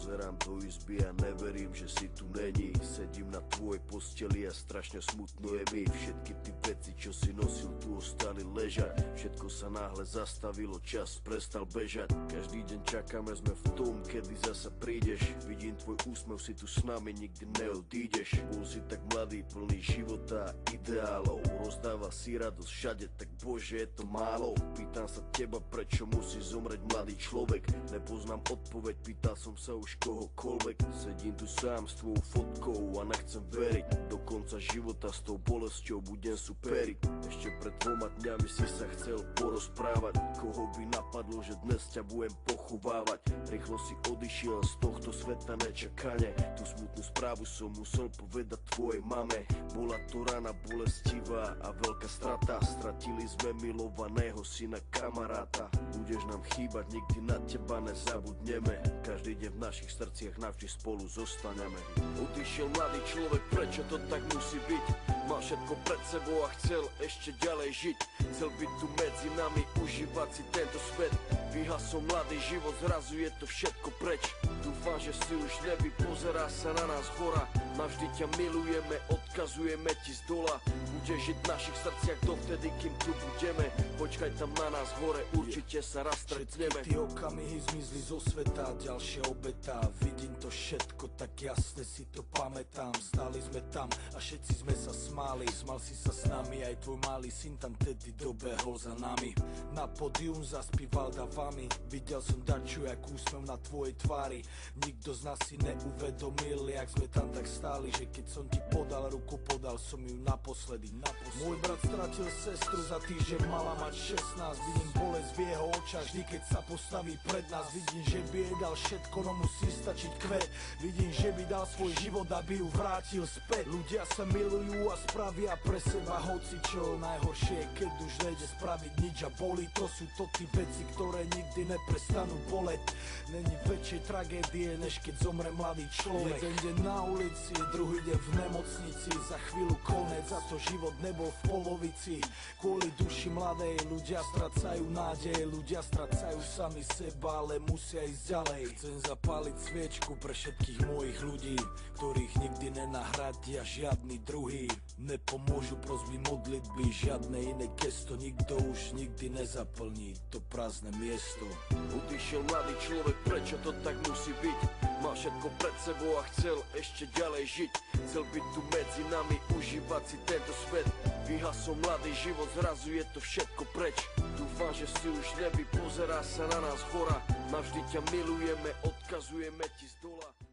Pozerám do izby a neverím, že si tu není. Sedím na tvojej posteli a strašne smutno je mi. Všetky ty veci, čo si nosil, tu ostali ležať. Všetko sa náhle zastavilo, čas prestal bežať. Každý deň čakáme, sme v tom, kedy zasa prídeš. Vidím tvoj úsmev, si tu s nami, nikdy neodídeš. Bol si tak mladý, plný života a ideálov. Rozdával si radosť všade, tak bože, je to málo. Pýtam sa teba, prečo musí zomrieť mladý človek. Nepoznám odpoveď, pýtal som sa už kohokoľvek. Sedím tu sám s tvojou fotkou a nechcem veriť. Do konca života s tou bolesťou budem superiť. Ešte pred 2 dňami si sa chcel porozprávať. Koho by napadlo, že dnes ťa budem pochovávať. Rýchlo si odišiel z tohto sveta nečakane. Tú smutnú správu som musel povedať tvojej mame. Bola to rana bolestivá a veľká strata. Stratili sme milovaného syna, kamaráta. Budeš nám chýbať, nikdy na teba nezabudneme. Každý deň v našich srdciach navždy spolu zostaneme. Odišiel mladý človek, prečo to tak musí byť? Mal všetko pred sebou a chcel ešte ďalej žiť. Chcel byť tu medzi nami, užívať si tento svet. Vyhasol mladý život, zrazu je to všetko preč. Dúfam, že si už nebi, pozerá sa na nás hora. Navždy ťa milujeme, odkazujeme ti z dola. Budeš žiť v našich srdciach dovtedy, kým tu budeme. Počkaj tam na nás hore, určite sa raz stretneme. Všetky tie okamihy zmizli zo sveta, ďalšia obeta. Vidím to všetko, tak jasne si to pamätám. Stáli sme tam a všetci sme sa smáli. Smal si sa s nami, aj tvoj malý syn tam tedy dobehol za nami. Na pódium zaspíval davami. Videl som daču, jak úsmev na tvojej tvári. Nikto z nás si neuvedomil, jak sme tam tak stáli, že keď som ti podal ruku, podal som ju naposledy. Môj brat stratil sestru, za týždeň mala mať 16. Vidím bolesť v jeho očách, vždy keď sa postaví pred nás. Vidím, že by jej dal všetko, no musí stačiť kvet. Vidím, že by dal svoj život, aby ju vrátil späť. Ľudia sa milujú a spravia pre seba hocičo. Najhoršie je, keď už nejde spraviť nič a bolí. To sú to tí veci, ktoré nikdy neprestanú boleť. Není väčšej tragédie, než keď zomre mladý človek. Jeden deň na ulici, druhý deň v nemocnici. Za chvíľu konec, za to život nebol v polovici. Kvôli duši mladej ľudia stracajú nádej. Ľudia stracajú sami seba, ale musia ísť ďalej. Chcem zapáliť sviečku pre všetkých mojich ľudí, ktorých nikdy nenahradia žiadny druhý. Nepomôžu prosby modlitby, žiadne iné gesto. Nikto už nikdy nezaplní to prázdne miesto. Odišiel mladý človek, prečo to tak musí byť? Mal všetko pred sebou a chcel ešte ďalej žiť. Chcel byť tu medzi nami, užívať si tento svet. Vyhasol mladý život, zrazu je to všetko preč. Dúfam, že si už nebi, pozerá sa na nás hora. Navždy ťa milujeme, odkazujeme ti z dola.